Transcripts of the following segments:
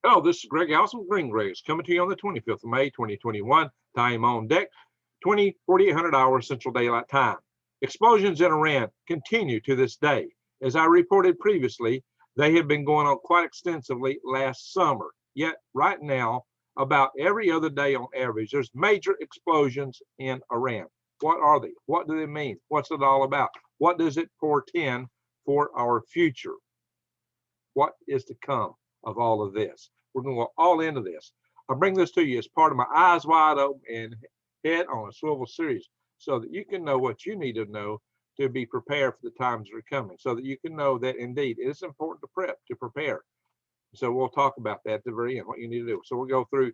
Hello, this is Greg Allison, Green Grays, coming to you on the 25th of May, 2021. Time on deck, 4,800 hours Central Daylight Time. Explosions in Iran continue to this day. As I reported previously, they had been going on quite extensively last summer. Yet right now, about every other day on average, there's major explosions in Iran. What are they? What do they mean? What's it all about? What does it portend for our future? What is to come of all of this? We're going to go all into this. I bring this to you as part of my Eyes Wide Open and Head on a Swivel series so that you can know what you need to know to be prepared for the times that are coming, so that you can know that indeed it is important to prepare. So we'll talk about that at the very end, what you need to do. So we'll go through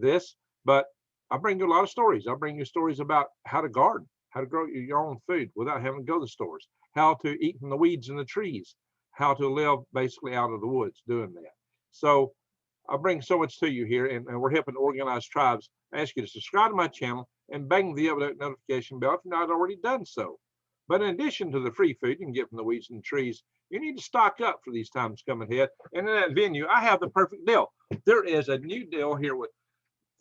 this, but I bring you a lot of stories. I bring you stories about how to garden, how to grow your own food without having to go to the stores, how to eat from the weeds and the trees, how to live basically out of the woods doing that. So I bring so much to you here, and we're helping organized tribes. I ask you to subscribe to my channel and bang the notification bell if you've not already done so. But in addition to the free food you can get from the weeds and the trees, you need to stock up for these times coming ahead. And in that venue, I have the perfect deal. There is a new deal here with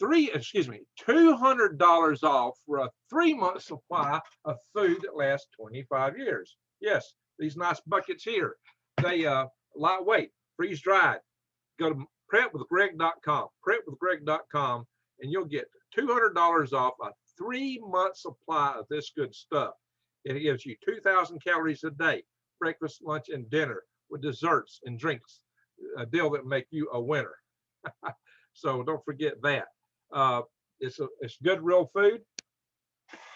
$200 off for a 3-month supply of food that lasts 25 years. Yes, these nice buckets here. They lightweight, freeze dried. Go to prepwithgreg.com, prepwithgreg.com, and you'll get $200 off a 3-month supply of this good stuff. It gives you 2,000 calories a day, breakfast, lunch, and dinner with desserts and drinks. A deal that make you a winner. So don't forget that. It's good real food,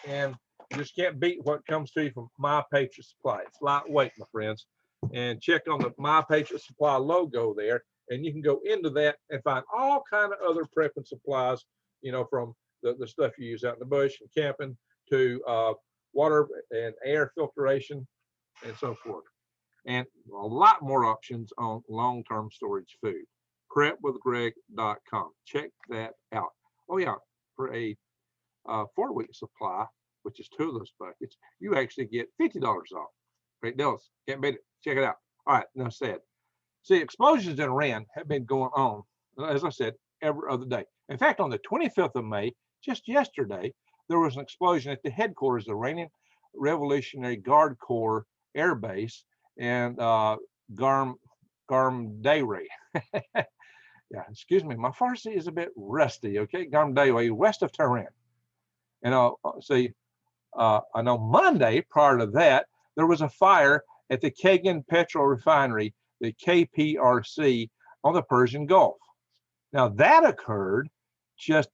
and you just can't beat what comes to you from My Patriot Supply. It's lightweight, my friends. And check on the My Patriot Supply logo there, and you can go into that and find all kind of other prepping supplies, you know, from the stuff you use out in the bush and camping to water and air filtration and so forth. And a lot more options on long-term storage food. Prepwithgreg.com. Check that out. Oh yeah, for a 4-week supply, which is 2 of those buckets, you actually get $50 off. Great deals. Can't beat it. Check it out. All right, enough said. See, explosions in Iran have been going on, as I said, every other day. In fact, on the 25th of May, just yesterday, there was an explosion at the headquarters of the Iranian Revolutionary Guard Corps Air Base in Garmdayri. Yeah, excuse me, my Farsi is a bit rusty, okay? Garmdayri, west of Tehran. And I know Monday, prior to that, there was a fire at the Kagan Petrol Refinery, the KPRC, on the Persian Gulf. Now that occurred just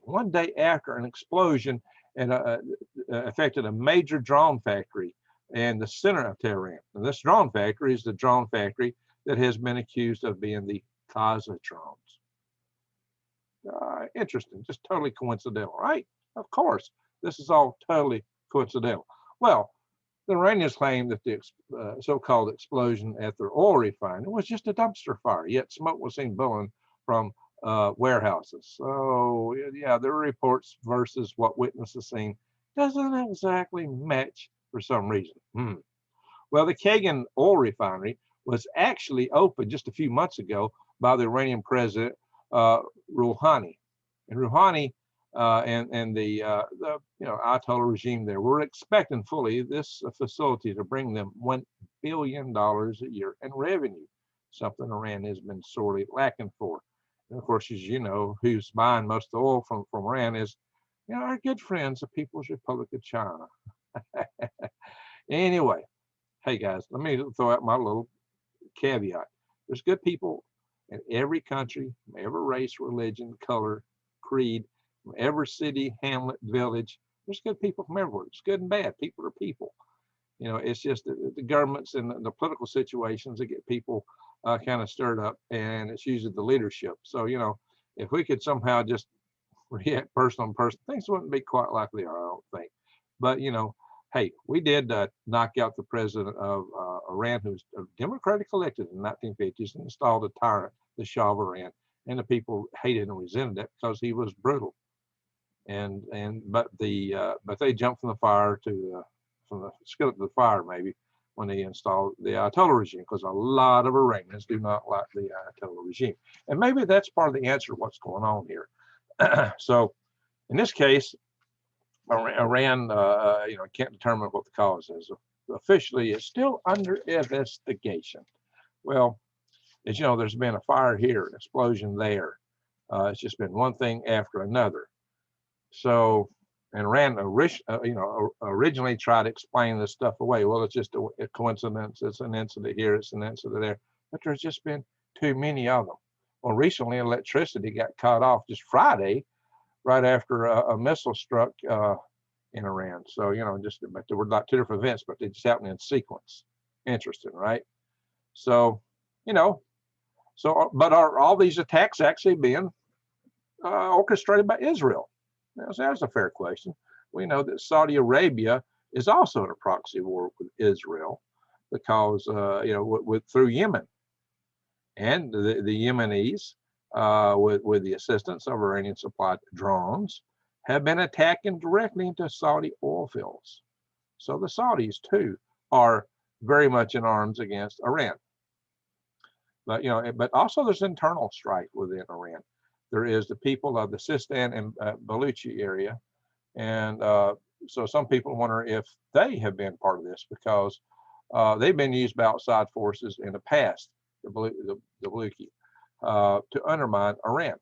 one day after an explosion and affected a major drone factory in the center of Tehran. And this drone factory is the drone factory that has been accused of being the cause of drones. Interesting, just totally coincidental, right? Of course, this is all totally coincidental. Well, the Iranians claim that the so-called explosion at their oil refinery was just a dumpster fire, yet smoke was seen billowing from warehouses. So yeah, their reports versus what witnesses seen doesn't exactly match for some reason. Well, the Kagan oil refinery was actually opened just a few months ago by the Iranian president Rouhani, and Rouhani and the Ayatollah regime there were expecting fully this facility to bring them $1 billion a year in revenue, something Iran has been sorely lacking for. And of course, as you know, who's buying most of the oil from Iran is, our good friends, the People's Republic of China. Anyway, hey guys, let me throw out my little caveat. There's good people in every country, every race, religion, color, creed, from every city, hamlet, village. There's good people from everywhere. It's good and bad. People are people. It's just the governments and the political situations that get people kind of stirred up, and it's usually the leadership. So, if we could somehow just react person on person, things wouldn't be quite like they are, I don't think. But, hey, we did knock out the president of Iran, who was democratically elected in the 1950s, and installed a tyrant, the Shah of Iran, and the people hated and resented that because he was brutal. But they jumped from the fire to from the skillet to the fire, maybe, when they installed the Ayatollah regime, because a lot of Iranians do not like the Ayatollah regime. And maybe that's part of the answer to what's going on here. So in this case, Iran, can't determine what the cause is. Officially, it's still under investigation. Well, as you know, there's been a fire here, an explosion there. It's just been one thing after another. So, and Iran, originally tried to explain this stuff away. Well, it's just a coincidence. It's an incident here. It's an incident there. But there's just been too many of them. Well, recently, electricity got cut off just Friday, right after a missile struck in Iran. So, but there were like two different events, but they just happened in sequence. Interesting, right? So, but are all these attacks actually being orchestrated by Israel? Now, so that's a fair question. We know that Saudi Arabia is also in a proxy war with Israel because, through Yemen. And the Yemenis, with the assistance of Iranian supplied drones, have been attacking directly into Saudi oil fields. So the Saudis, too, are very much in arms against Iran. But, but also there's internal strife within Iran. There is the people of the Sistan and Baluchi area. And so some people wonder if they have been part of this because they've been used by outside forces in the past, the Baluchi, to undermine Iran.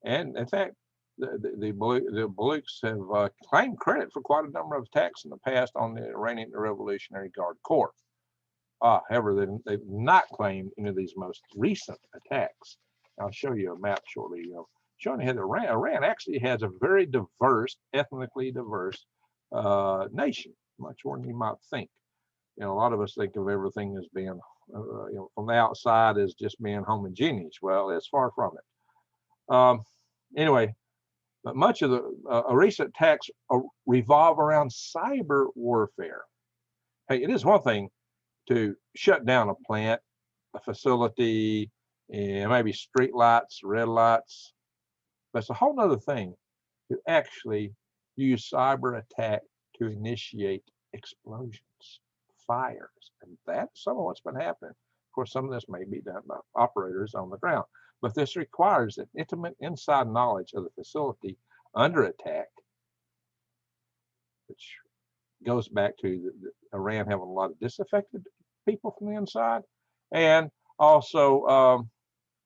And in fact, the Baluchs have claimed credit for quite a number of attacks in the past on the Iranian Revolutionary Guard Corps. However, they've not claimed any of these most recent attacks. I'll show you a map shortly, showing you that Iran actually has a very diverse, ethnically diverse nation, much more than you might think. A lot of us think of everything as being, from the outside as just being homogeneous. Well, it's far from it. Anyway, but much of the recent attacks revolve around cyber warfare. Hey, it is one thing to shut down a plant, a facility, and maybe street lights, red lights. But it's a whole other thing to actually use cyber attack to initiate explosions, fires, and that's some of what's been happening. Of course, some of this may be done by operators on the ground, but this requires an intimate inside knowledge of the facility under attack, which goes back to Iran having a lot of disaffected people from the inside, and also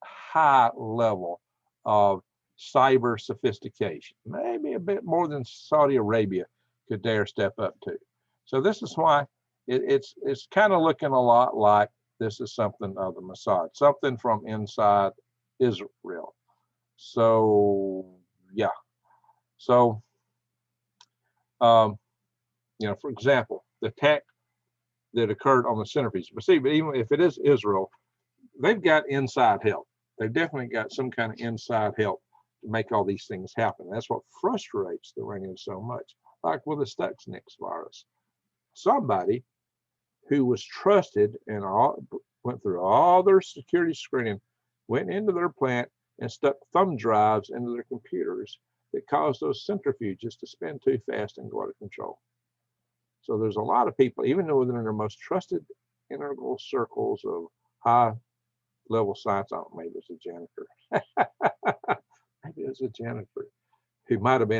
high level of cyber sophistication, maybe a bit more than Saudi Arabia could dare step up to. So this is why it's kind of looking a lot like this is something of the Mossad, something from inside Israel. So yeah. So for example, the attack that occurred on the centerpiece. But even if it is Israel, they've got inside help. They've definitely got some kind of inside help to make all these things happen. That's what frustrates the Iranians so much. Like with the Stuxnet virus, somebody who was trusted and went through all their security screening, went into their plant and stuck thumb drives into their computers that caused those centrifuges to spin too fast and go out of control. So there's a lot of people, even within their most trusted integral circles of high level science. Oh, maybe it's a janitor. Maybe it's a janitor who might have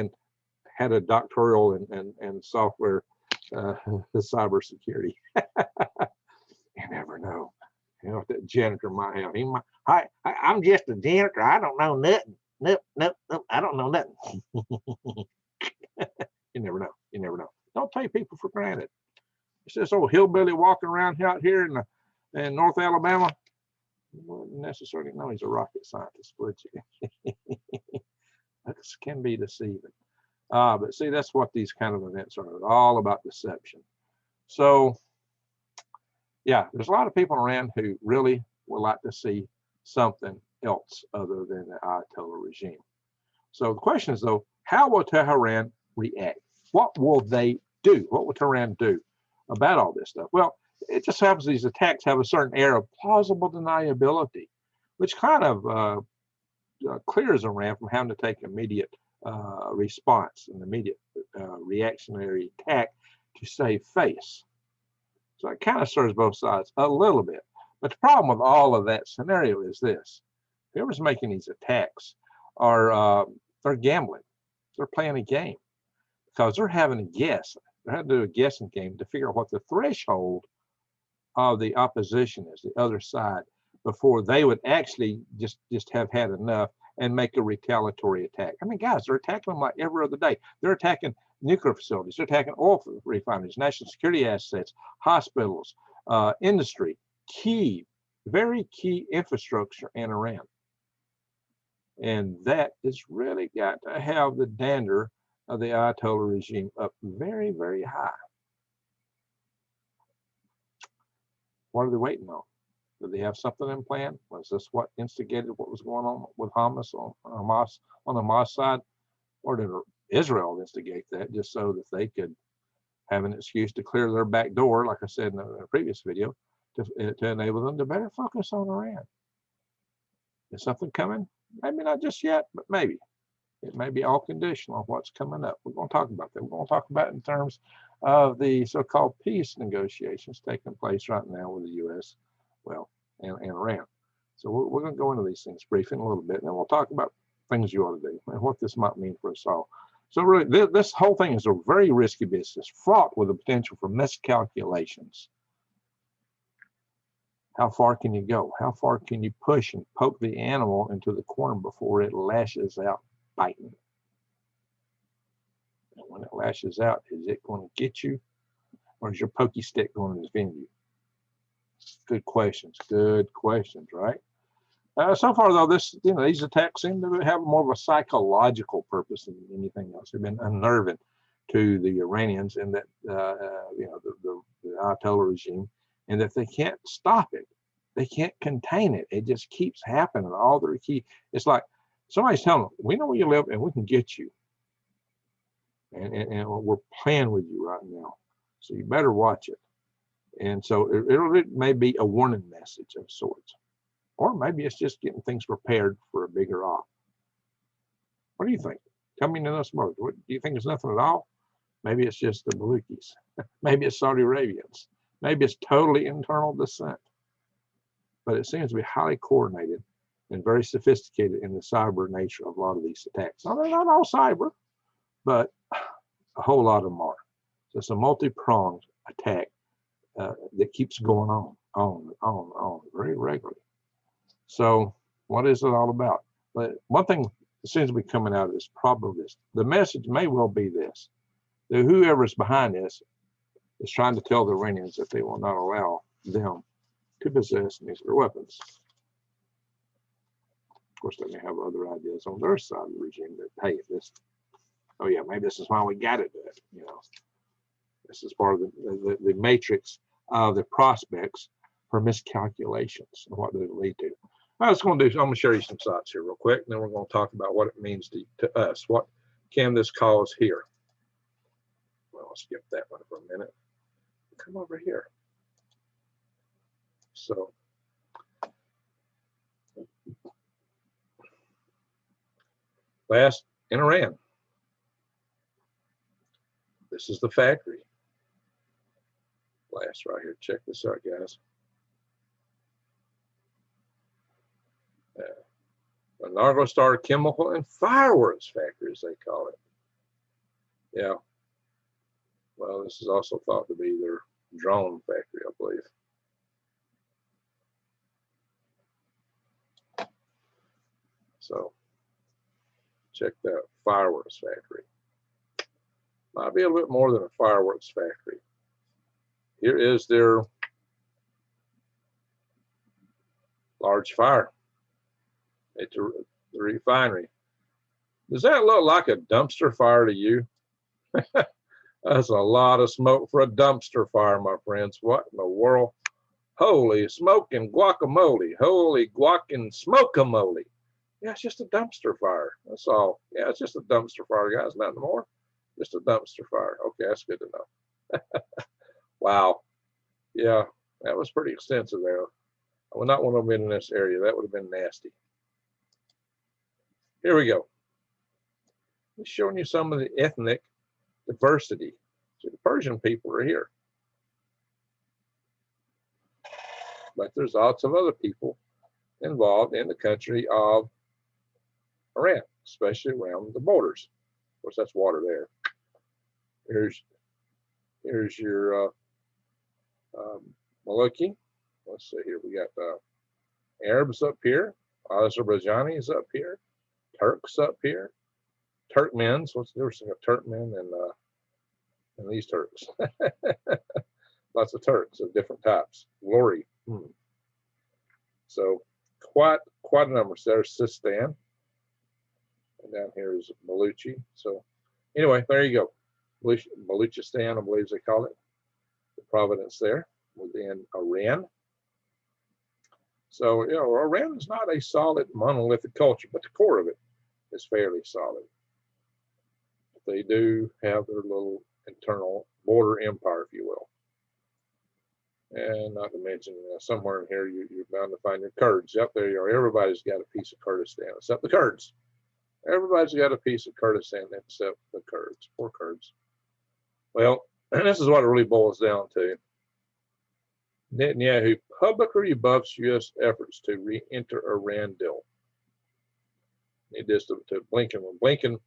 had a doctoral in software cybersecurity. You never know. What that janitor might have. He might. I'm just a janitor. I don't know nothing. Nope. I don't know nothing. You never know. You never know. Don't take people for granted. It's this old hillbilly walking around out here in North Alabama. You wouldn't necessarily know he's a rocket scientist, would you? This can be deceiving. But see, that's what these kind of events are. They're all about deception. So, yeah, there's a lot of people around who really would like to see something else other than the Ayatollah regime. So the question is, though, how will Tehran react? What will they do? What will Tehran do about all this stuff? Well, it just happens these attacks have a certain air of plausible deniability, which kind of clears Iran from having to take immediate response, an immediate reactionary attack to save face. So it kind of serves both sides a little bit. But the problem with all of that scenario is this: whoever's making these attacks are they're gambling. They're playing a game because they're having to guess. They're having to do a guessing game to figure out what the threshold of the opposition is, the other side, before they would actually just have had enough and make a retaliatory attack. I mean, guys, they're attacking them like every other day. They're attacking nuclear facilities. They're attacking oil refineries, national security assets, hospitals, industry, very key infrastructure in Iran. And that has really got to have the dander of the Ayatollah regime up very, very high. What are they waiting on? Do they have something in plan? Was this what instigated what was going on with Hamas on the Hamas side? Or did Israel instigate that just so that they could have an excuse to clear their back door, like I said in a previous video, to enable them to better focus on Iran? Is something coming? Maybe not just yet, but maybe. It may be all conditional on what's coming up. We're going to talk about that. We're going to talk about it in terms of the so-called peace negotiations taking place right now with the U.S., well, and Iran. So we're going to go into these things briefly in a little bit, and then we'll talk about things you ought to do and what this might mean for us all. So really, this whole thing is a very risky business, fraught with the potential for miscalculations. How far can you go? How far can you push and poke the animal into the corner before it lashes out biting? And when it lashes out, is it going to get you, or is your pokey stick going to defend you? Good questions, right? So far, though, these attacks seem to have more of a psychological purpose than anything else. They've been unnerving to the Iranians, and that the Ayatollah regime, and that they can't stop it, they can't contain it. It just keeps happening. All their key, it's like somebody's telling them, "We know where you live, and we can get you, and we're playing with you right now, so you better watch it." And so it may be a warning message of sorts. Or maybe it's just getting things prepared for a bigger off. What do you think? Tell me in those modes. Do you think it's nothing at all? Maybe it's just the Malikis. Maybe it's Saudi Arabians. Maybe it's totally internal dissent. But it seems to be highly coordinated and very sophisticated in the cyber nature of a lot of these attacks. Now, they're not all cyber, but a whole lot of them are. So it's a multi-pronged attack that keeps going on very regularly. So what is it all about? But one thing that seems to be coming out of this, probably this. The message may well be this: that whoever's behind this is trying to tell the Iranians that they will not allow them to possess nuclear weapons. Of course, they may have other ideas on their side of the regime that, hey, maybe this is why we got to do it. This is part of the matrix of the prospects for miscalculations and what they lead to. I'm going to share you some thoughts here real quick, and then we're going to talk about what it means to us. What can this cause here? Well, I'll skip that one for a minute. Come over here. So, last in Iran. This is the factory. Blast right here. Check this out, guys. A Nargostar chemical and fireworks factory, as they call it. Yeah. Well, this is also thought to be their drone factory, I believe. So, check that fireworks factory. Might be a little more than a fireworks factory. Here is their large fire at the refinery. Does that look like a dumpster fire to you? That's a lot of smoke for a dumpster fire, my friends. What in the world? Holy smoking guacamole. Holy guacking smokeamole. Yeah, it's just a dumpster fire. That's all. Yeah, it's just a dumpster fire, guys. Nothing more. Just a dumpster fire. Okay, that's good to know. Wow. Yeah, that was pretty extensive there. I would not want to have been in this area. That would have been nasty. Here we go. I'm showing you some of the ethnic diversity. So the Persian people are here. but there's lots of other people involved in the country of Iran, especially around the borders. Of course, that's water there. Here's your Maluki. Let's see here. We got Arabs up here, Azerbaijanis up here, Turks up here, Turkmens. What's the difference between a Turkmen and these Turks? Lots of Turks of different types. Glory. So quite a number. So there's Sistan, and down here is Baluchi. So anyway, there you go. Baluchistan, I believe they call it. The province there within Iran. So, you know, Iran is not a solid monolithic culture, but the core of it is fairly solid. They do have their little internal border empire, if you will. And not to mention, somewhere in here, you're bound to find your Kurds. Yep, there you are. Everybody's got a piece of Kurdistan, except the Kurds. Everybody's got a piece of Kurdistan except the Kurds. Poor Kurds. Well, this is what it really boils down to. Netanyahu publicly rebuffs U.S. efforts to re-enter Iran deal. He did to Blinken. When Blinken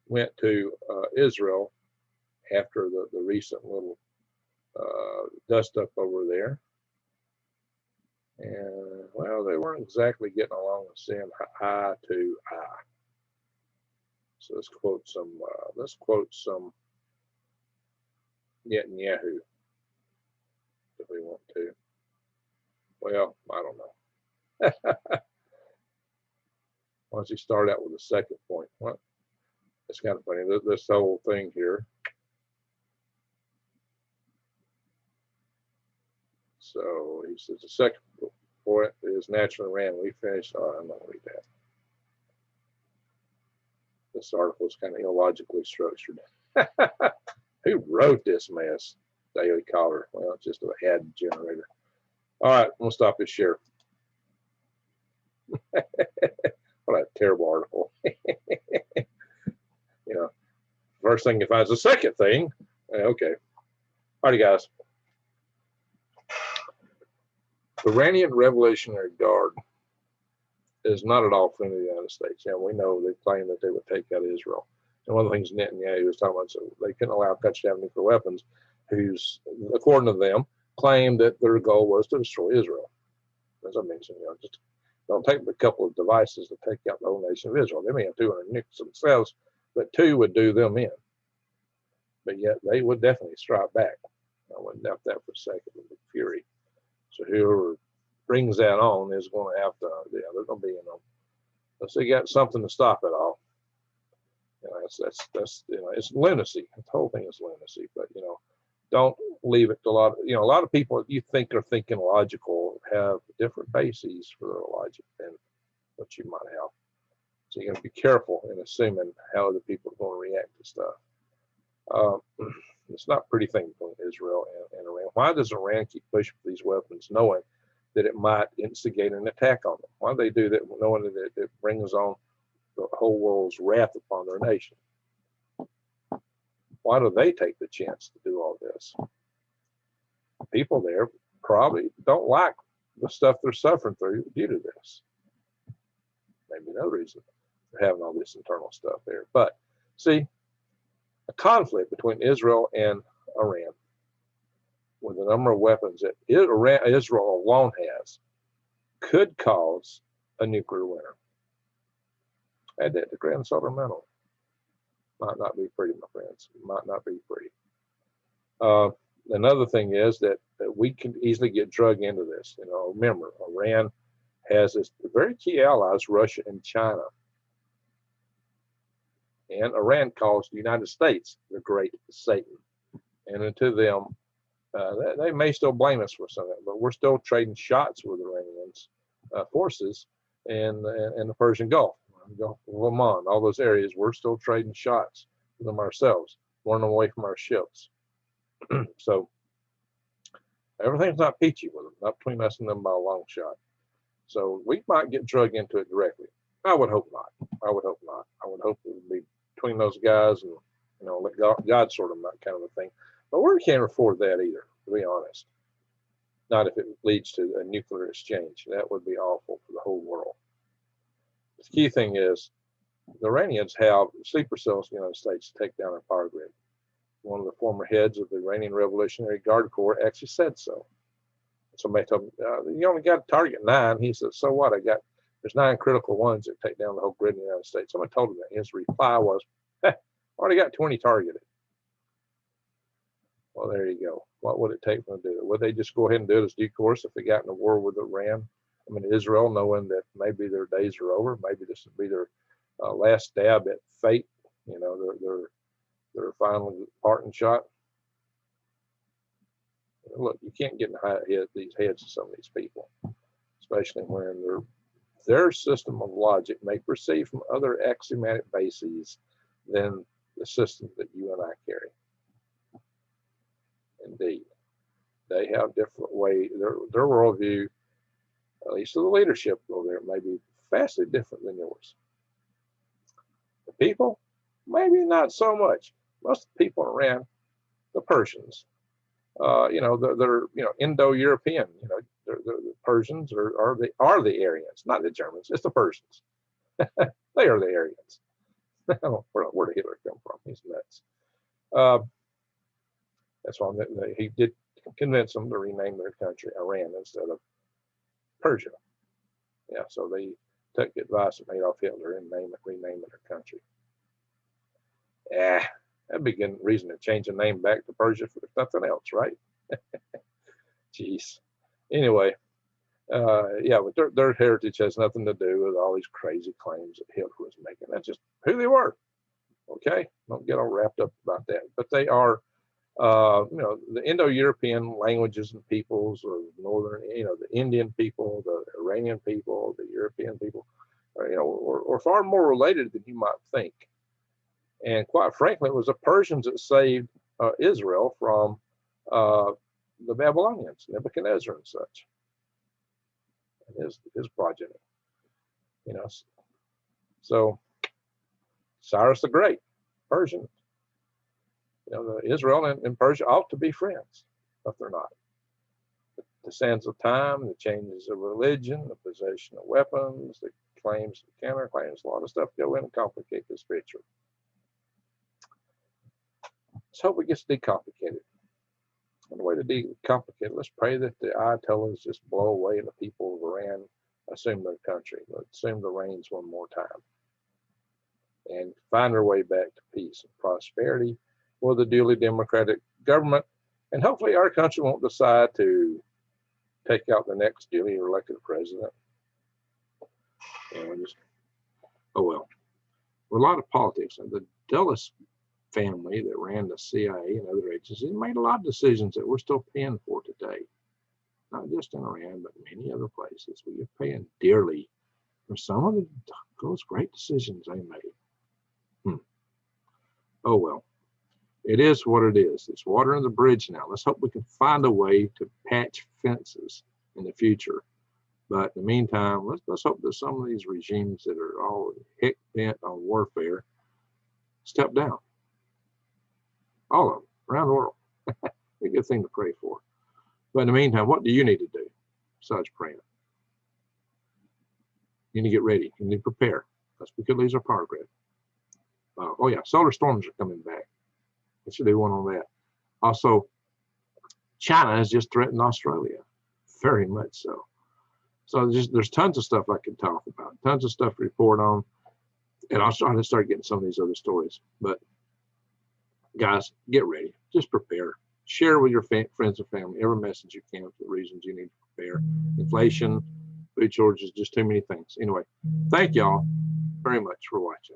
went to Israel after the recent little dust up over there, and well, they weren't exactly getting along and saying eye to eye. So let's quote some Netanyahu if we want to. Well, I don't know. Why don't you start out with the second point? Well, it's kind of funny. This whole thing here. So he says the second point is natural Iran. We finished. Oh, I'm not going to read that. This article is kind of illogically structured. Who wrote this mess? Daily Caller. Well, it's just an ad generator. All right, we'll stop this share. What a terrible article. You know, first thing you find is the second thing. Okay. All right, guys. The Iranian Revolutionary Guard is not at all friendly to the United States. Yeah, we know they claim that they would take out Israel. And one of the things Netanyahu was talking about, so they couldn't allow countries to have nuclear weapons, who's, according to them, claimed that their goal was to destroy Israel. As I mentioned, you know, just don't take a couple of devices to take out the whole nation of Israel. They may have 200 nukes themselves, but 2 would do them in. But yet they would definitely strike back. I wouldn't doubt that for a second with fury. So whoever brings that on is going to have to, yeah, they're going to be in them. Unless they got something to stop it all. You know, that's you know, it's lunacy. The whole thing is lunacy. But you know, don't leave it to a lot of people you think are thinking logical have different bases for their logic than what you might have. So you got to be careful in assuming how other people are going to react to stuff. It's not a pretty thing between Israel and Iran. Why does Iran keep pushing for these weapons, knowing that it might instigate an attack on them? Why do they do that, knowing that it brings on the whole world's wrath upon their nation? Why do they take the chance to do all this? People there probably don't like the stuff they're suffering through due to this. Maybe another reason for having all this internal stuff there. But see, a conflict between Israel and Iran, with the number of weapons that Israel alone has, could cause a nuclear winter. Add that to Grand Solar Mental. Might not be pretty, my friends. Might not be pretty. Another thing is that we can easily get drugged into this. You know, remember, Iran has its very key allies, Russia and China. And Iran calls the United States the Great Satan. And to them, they may still blame us for some of that, but we're still trading shots with Iranians forces in the Persian Gulf, Gulf of Oman, all those areas. We're still trading shots with them ourselves, running away from our ships. So everything's not peachy with them, not between us and them by a long shot. So we might get drugged into it directly. I would hope not. I would hope not. I would hope it would be between those guys and, you know, let God sort them out, kind of a thing. But we can't afford that either, to be honest. Not if it leads to a nuclear exchange. That would be awful for the whole world. The key thing is the Iranians have sleeper cells in the United States to take down our power grid. One of the former heads of the Iranian Revolutionary Guard Corps actually said so. Somebody told him, you only got to target 9. He said, so what? There's 9 critical ones that take down the whole grid in the United States. Somebody told him that. His reply was, already got 20 targeted. Well, there you go. What would it take for them to do it? Would they just go ahead and do it as due course if they got in a war with Iran? I mean, Israel, knowing that maybe their days are over, maybe this would be their last stab at fate, their final parting shot. Look, you can't get in these heads of some of these people, especially when their system of logic may proceed from other axiomatic bases than the system that you and I carry. Indeed, they have different way. Their worldview, at least of the leadership over there, may be vastly different than yours. The people, maybe not so much. Most of the people around, the Persians, they're Indo-European. The Persians are the Aryans, not the Germans. It's the Persians. They are the Aryans. I don't know where did Hitler come from. He's nuts. That's why he did convince them to rename their country Iran instead of Persia. Yeah, so they took advice from Adolf Hitler and renaming their country. That'd be a good reason to change the name back to Persia for nothing else, right? Jeez. Anyway, but their heritage has nothing to do with all these crazy claims that Hitler was making. That's just who they were. Okay, don't get all wrapped up about that. But they are, the Indo-European languages and peoples, or northern, the Indian people, the Iranian people, the European people, are far more related than you might think. And quite frankly, it was the Persians that saved Israel from the Babylonians, Nebuchadnezzar and such, and his progeny. So Cyrus the Great, Persian. Israel and Persia ought to be friends, but they're not. The sands of time, the changes of religion, the possession of weapons, the claims, the counterclaims, a lot of stuff go in and complicate this picture. Let's hope it gets decomplicated. And the way to decomplicate it, let's pray that the Ayatollahs just blow away and the people of Iran assume their country, assume the reins one more time, and find their way back to peace and prosperity with a duly democratic government. And hopefully our country won't decide to take out the next duly elected president. We're a lot of politics. And the Dulles family that ran the CIA and other agencies made a lot of decisions that we're still paying for today. Not just in Iran, but many other places. We are paying dearly for some of those great decisions they made. Oh well. It is what it is. It's water in the bridge now. Let's hope we can find a way to patch fences in the future. But in the meantime, let's hope that some of these regimes that are all heck bent on warfare step down. All of them around the world. A good thing to pray for. But in the meantime, what do you need to do besides praying? You need to get ready. You need to prepare, because we could lose our power grid. Solar storms are coming back. We should do one on that. Also, China has just threatened Australia, very much so. So there's tons of stuff I can talk about, tons of stuff to report on, and I'll try to start getting some of these other stories. But guys, get ready. Just prepare. Share with your friends and family every message you can for the reasons you need to prepare. Inflation, food shortages, just too many things. Anyway, thank y'all very much for watching.